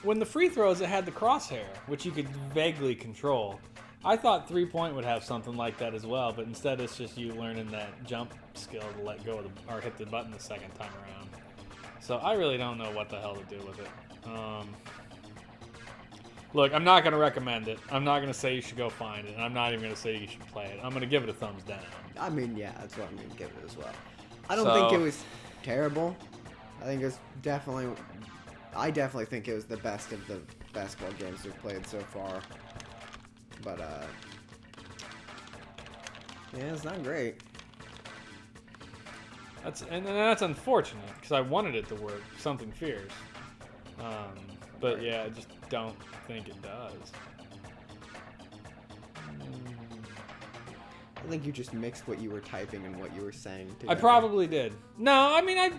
A: when the free throws, it had the crosshair, which you could vaguely control. I thought 3-point would have something like that as well, but instead it's just you learning that jump skill to let go of or hit the button the second time around. So I really don't know what the hell to do with it. Look, I'm not going to recommend it. I'm not going to say you should go find it, and I'm not even going to say you should play it. I'm going to give it a thumbs down.
B: I mean, yeah, that's what I'm going to give it as well. I don't
A: So-
B: think it was terrible. I think it's definitely. I definitely think it was the best of the basketball games we've played so far. But yeah, it's not great.
A: That's unfortunate because I wanted it to work. Something fierce. But yeah, I just don't think it does.
B: I think you just mixed what you were typing and what you were saying together.
A: I probably did. No, I mean,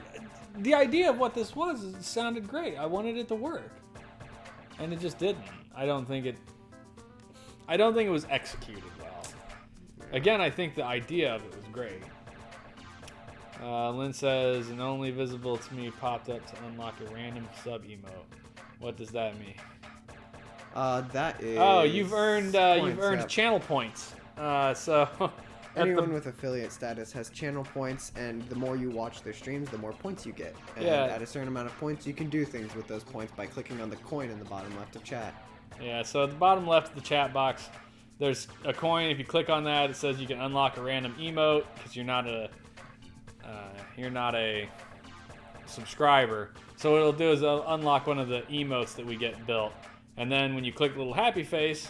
A: the idea of what this was, it sounded great. I wanted it to work, and it just didn't. I don't think it was executed well. Again, I think the idea of it was great. Lynn says, and only visible to me popped up to unlock a random sub emote. What does that mean?
B: That is.
A: Oh, you've earned
B: yep.
A: channel points. So
B: anyone with affiliate status has channel points, and the more you watch their streams, the more points you get. And at a certain amount of points, you can do things with those points by clicking on the coin in the bottom left of chat. Yeah,
A: so at the bottom left of the chat box, there's a coin. If you click on that, it says you can unlock a random emote because you're not a subscriber. So what it'll do is it'll unlock one of the emotes that we get built. And then when you click the little happy face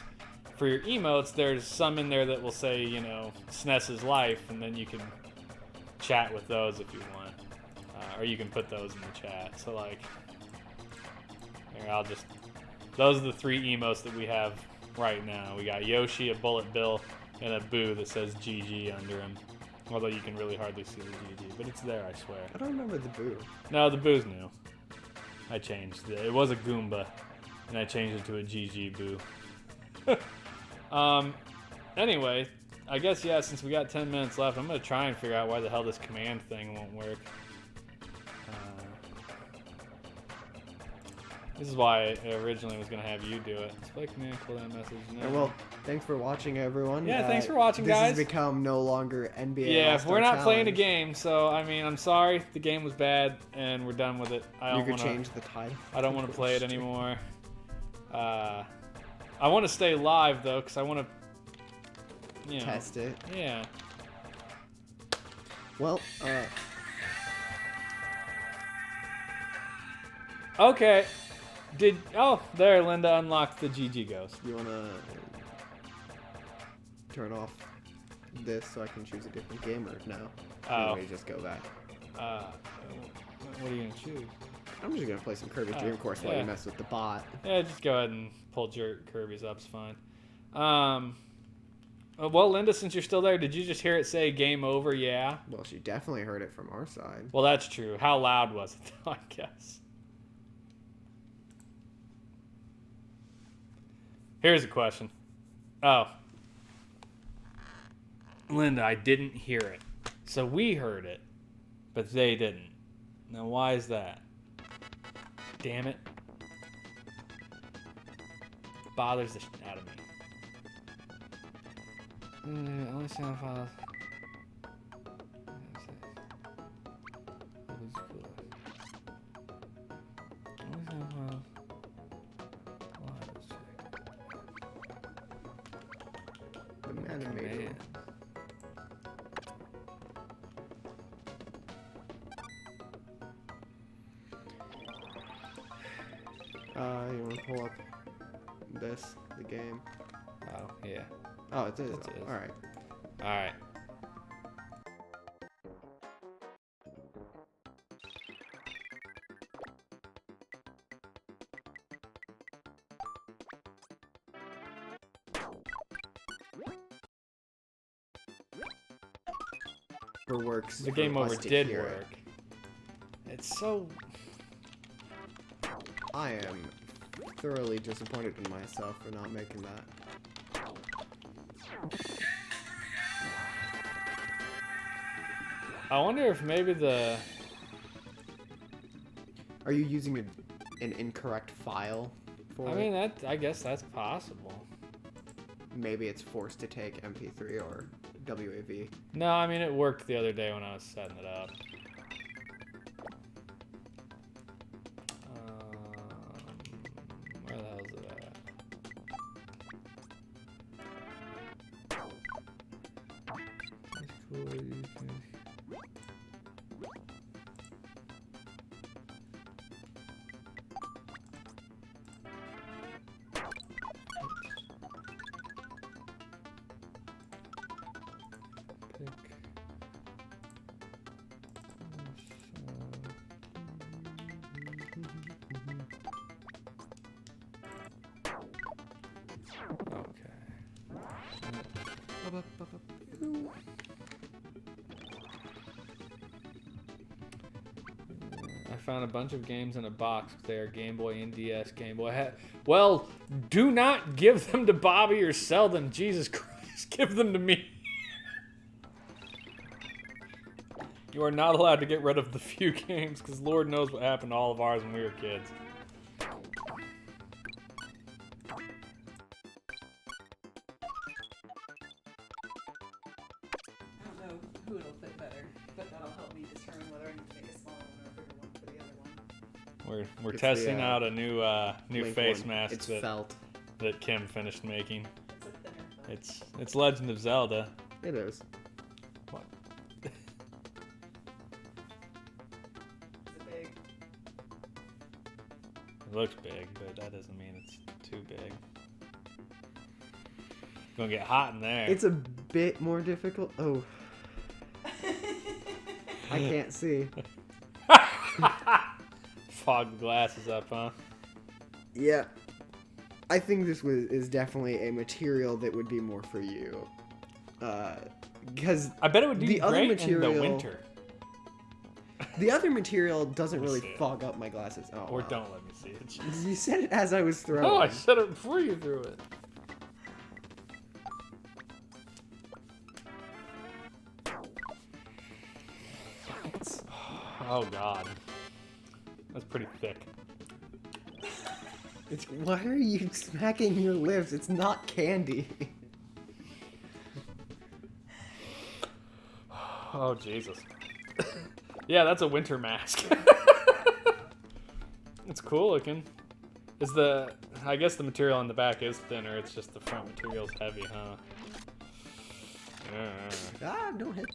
A: for your emotes, there's some in there that will say, SNES is life, and then you can chat with those if you want. Or you can put those in the chat. So like, here, those are the 3 emotes that we have right now. We got Yoshi, a Bullet Bill, and a Boo that says GG under him. Although you can really hardly see the GG, but it's there, I swear.
B: I don't remember the Boo.
A: No, the Boo's new. I changed it. It was a Goomba, and I changed it to a GG Boo. Anyway, I guess, yeah, since we got 10 minutes left, I'm going to try and figure out why the hell this command thing won't work. This is why I originally was going to have you do it. Display command, cooldown message. No.
B: And well, thanks for watching, everyone.
A: Yeah, thanks for watching, guys.
B: This has become no longer NBA
A: Yeah,
B: All-Star
A: we're not
B: Challenge.
A: playing a game, so, I mean, I'm sorry. The game was bad, and we're done with it.
B: You could change the title.
A: I don't want to play it anymore. I want to stay live, though, because I want to,
B: test it.
A: Yeah.
B: Well,
A: Okay. There, Linda unlocked the GG Ghost.
B: you want to turn off this so I can choose a different game, or no?
A: Oh.
B: Let me just go back.
A: What are you going to choose?
B: I'm just going to play some Kirby's Dream Course while you mess with the bot.
A: Yeah, just go ahead and pull Kirby's up. It's fine. Well, Linda, since you're still there, did you just hear it say game over? Yeah?
B: Well, she definitely heard it from our side.
A: Well, that's true. How loud was it, though, I guess? Here's a question. Oh. Linda, I didn't hear it. So we heard it, but they didn't. Now, why is that? Damn it. Bothers the shit out of me. Only sound files. Only sound files.
B: Animated. You want to pull up the game?
A: Oh, yeah.
B: Oh, it is.
A: It is.
B: Alright.
A: Alright.
B: Works.
A: The game
B: for
A: over
B: us to
A: did
B: hear
A: work. It's so...
B: I am thoroughly disappointed in myself for not making that.
A: I wonder if maybe the...
B: Are you using an incorrect file for
A: I mean, I guess that's possible.
B: Maybe it's forced to take MP3 or WAV.
A: No, I mean, it worked the other day when I was setting it up. Where the hell is it at? That's cool. You can... I found a bunch of games in a box. They are Game Boy, NDS, Game Boy. Well, do not give them to Bobby or sell them. Jesus Christ, give them to me. You are not allowed to get rid of the few games, because Lord knows what happened to all of ours when we were kids.
D: I don't know who it'll fit better, but that'll help me determine whether I need to make a smaller one or a bigger one for the other one.
A: We're
B: It's
A: testing
B: the,
A: out a new
B: Link
A: face
B: one.
A: mask
B: It's
A: that
B: felt.
A: Kim finished making.
D: It's a thinner felt.
A: It's Legend of Zelda.
B: It is.
A: What?
D: Is it big?
A: It looks big, but that doesn't mean it's too big. It's gonna get hot in there.
B: It's a bit more difficult. Oh, I can't see.
A: Fog the glasses up, huh?
B: Yeah. I think this is definitely a material that would be more for you. Because
A: I bet it would do
B: The other
A: great in
B: material-
A: the winter.
B: the other material doesn't
A: Let me
B: really
A: see it.
B: fog up my glasses. Oh,
A: Or
B: wow.
A: don't let me see it. Jeez.
B: You said it as I was throwing.
A: Oh, I said it before you threw it. Oh God, that's pretty thick.
B: Why are you smacking your lips? It's not candy.
A: Oh Jesus. Yeah, that's a winter mask. It's cool looking. I guess the material on the back is thinner. It's just the front material's heavy, huh?
B: Ah, don't hit.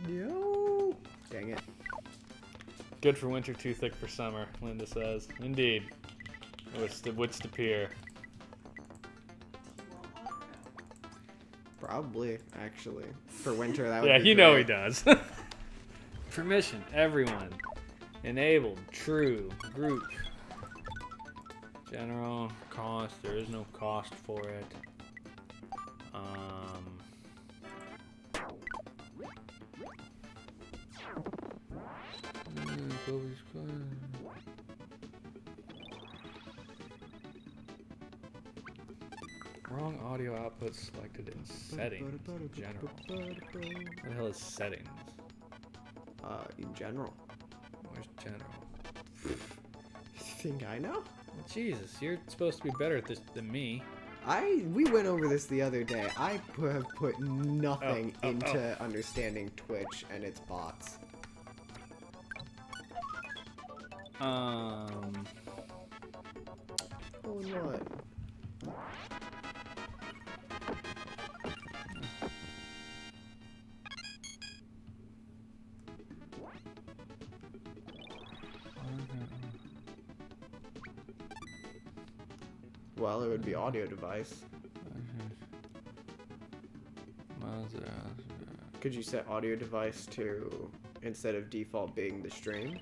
B: No. Dang it.
A: Good for winter, too thick for summer, Linda says. Indeed. What's to peer?
B: Probably, actually. For winter, that would
A: Yeah,
B: be
A: you know he
B: great.
A: does. Permission, everyone. Enabled, true, group. General, cost, there is no cost for it. Wrong audio output selected in settings. General. What the hell is settings?
B: In general.
A: Where's general?
B: Think I know?
A: Jesus, you're supposed to be better at this than me.
B: We went over this the other day. I have put nothing into understanding Twitch and its bots.
A: Um.
B: Oh, what? Well, it would be audio device. Could you set audio device to, instead of default being the stream?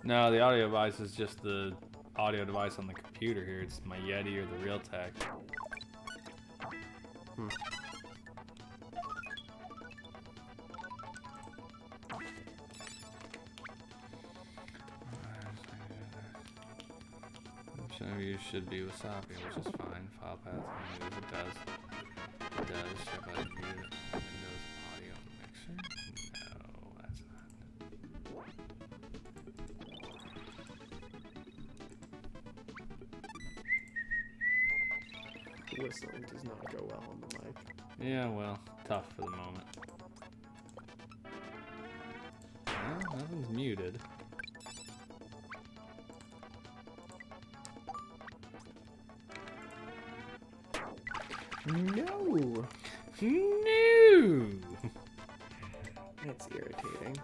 A: No, the audio device is just the audio device on the computer here. It's my Yeti or the Realtek. You should be Wasabi, which is fine. File path menus, it does. It does. Should I mute it? Windows audio mixer? No, that's not.
B: Whistling does not go well on the mic.
A: Yeah, well, tough for the moment. Well, nothing's muted.
B: No!
A: No!
B: That's irritating.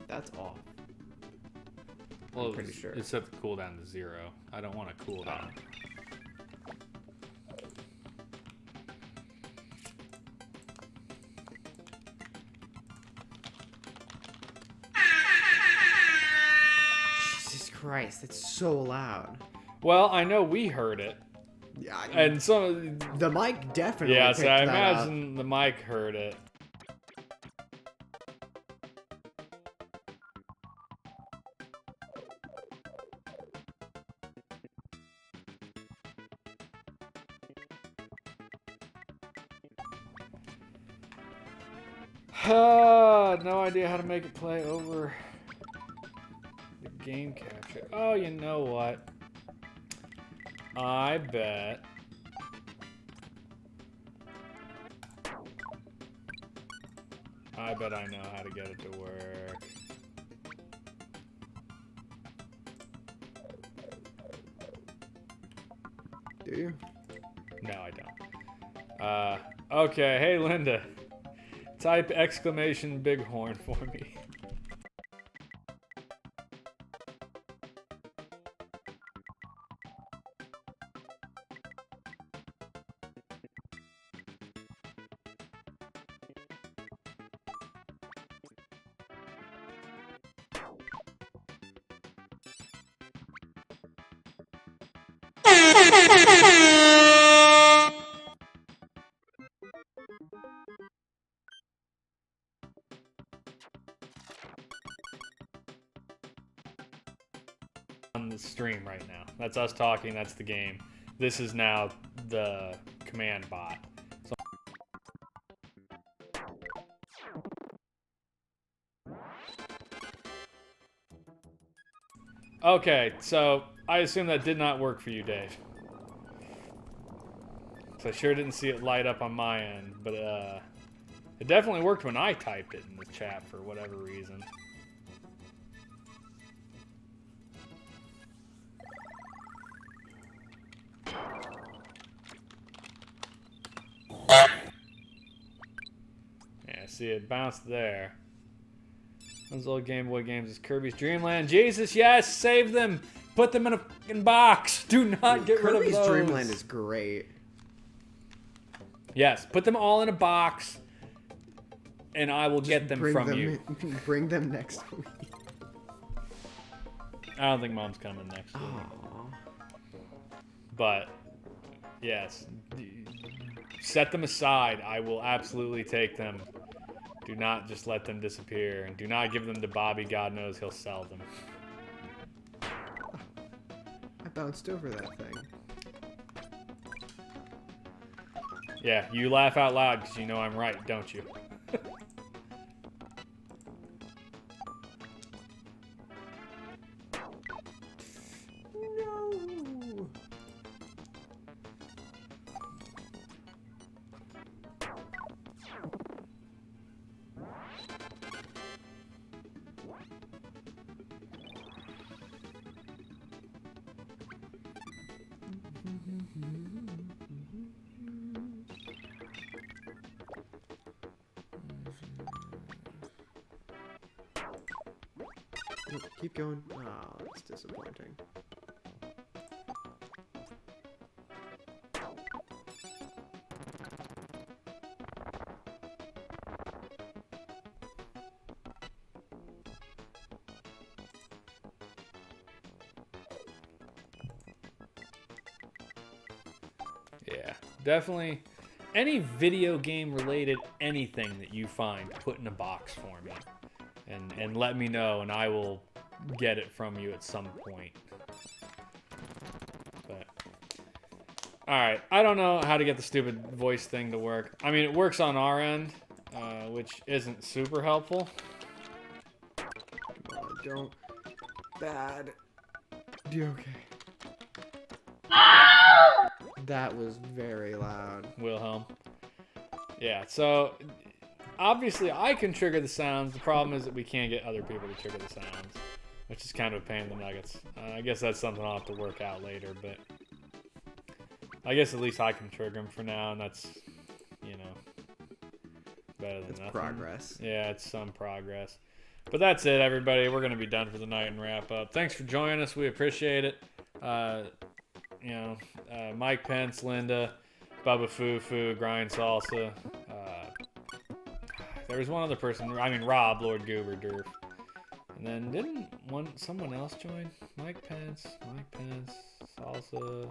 B: That's off.
A: Well,
B: pretty sure.
A: It's set the cooldown to 0. I don't want a cooldown.
B: Jesus Christ, it's so loud.
A: Well, I know we heard it.
B: Yeah,
A: And some...
B: the mic definitely
A: Yeah,
B: picked
A: so I
B: that
A: imagine the mic heard it. No idea how to make it play over the game capture. Oh, you know what? I bet. I bet I know how to get it to work.
B: Do you?
A: No, I don't. Okay. Hey, Linda. Type exclamation bighorn for me. On the stream right now. That's us talking, that's the game. This is now the command bot. So okay, so I assume that did not work for you, Dave. So I sure didn't see it light up on my end, but it definitely worked when I typed it in the chat for whatever reason. Yeah, see it bounced there. Those old Game Boy games is Kirby's Dream Land. Jesus, yes, save them. Put them in a fucking box. Do not get rid of
B: Kirby's
A: those.
B: Dream Land is great.
A: Yes, put them all in a box, and I will get them from you.
B: Bring them next week.
A: I don't think Mom's coming next week.
B: Aww.
A: But, yes. Set them aside. I will absolutely take them. Do not just let them disappear. And do not give them to Bobby. God knows he'll sell them.
B: I bounced over that thing.
A: Yeah, you laugh out loud because you know I'm right, don't you?
B: No. Keep going. Oh, that's disappointing.
A: Yeah, definitely. Any video game related anything that you find, put in a box for me. And let me know, and I will get it from you at some point. But alright, I don't know how to get the stupid voice thing to work. I mean, it works on our end, which isn't super helpful.
B: Come on, don't. Bad. You okay? That was very loud.
A: Wilhelm. Yeah, so obviously I can trigger the sounds. The problem is that we can't get other people to trigger the sounds, which is kind of a pain in the nuggets. I guess that's something I'll have to work out later, but I guess at least I can trigger them for now, and that's, you know, better than
B: It's
A: nothing.
B: progress.
A: Yeah, it's some progress. But that's it, everybody. We're going to be done for the night and wrap up. Thanks for joining us. We appreciate it. Mike Pence, Linda, Bubba Fufu, Grind Salsa. There was one other person. I mean, Rob, Lord Goober, Durf. And then didn't someone else join? Mike Pence, Salsa.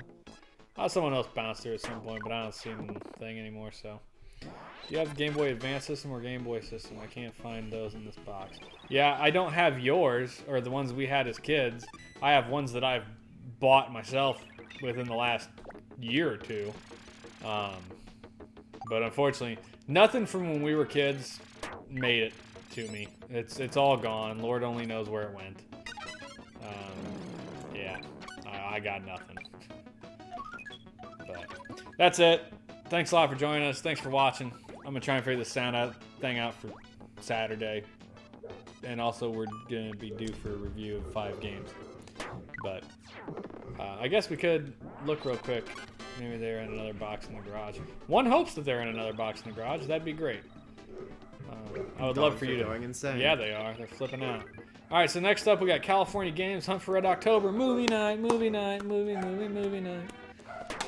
A: Oh, someone else bounced through at some point, but I don't see the thing anymore, so. Do you have the Game Boy Advance system or Game Boy system? I can't find those in this box. Yeah, I don't have yours, or the ones we had as kids. I have ones that I've bought myself within the last year or two. But unfortunately, nothing from when we were kids made it to me. It's all gone. Lord only knows where it went. Yeah, I got nothing. But that's it. Thanks a lot for joining us. Thanks for watching. I'm gonna try and figure this thing out for Saturday. And also, we're gonna be due for a review of 5 games. But I guess we could look real quick. Maybe they're in another box in the garage. One hopes that they're in another box in the garage. That'd be great. I would love for you to.
B: Going insane.
A: Yeah, they are. They're flipping out. All right, so next up we got California Games, Hunt for Red October, movie night.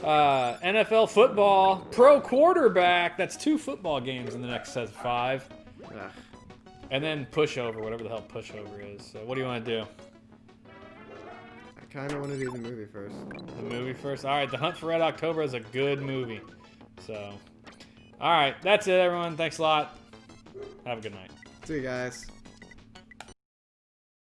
A: NFL football, pro quarterback. That's 2 football games in the next set of 5.
B: Ugh.
A: And then pushover, whatever the hell pushover is. So what do you want to do?
B: I kind of want to do the movie first.
A: The movie first? All right, The Hunt for Red October is a good movie. So, all right, that's it, everyone. Thanks a lot. Have a good night.
B: See you guys.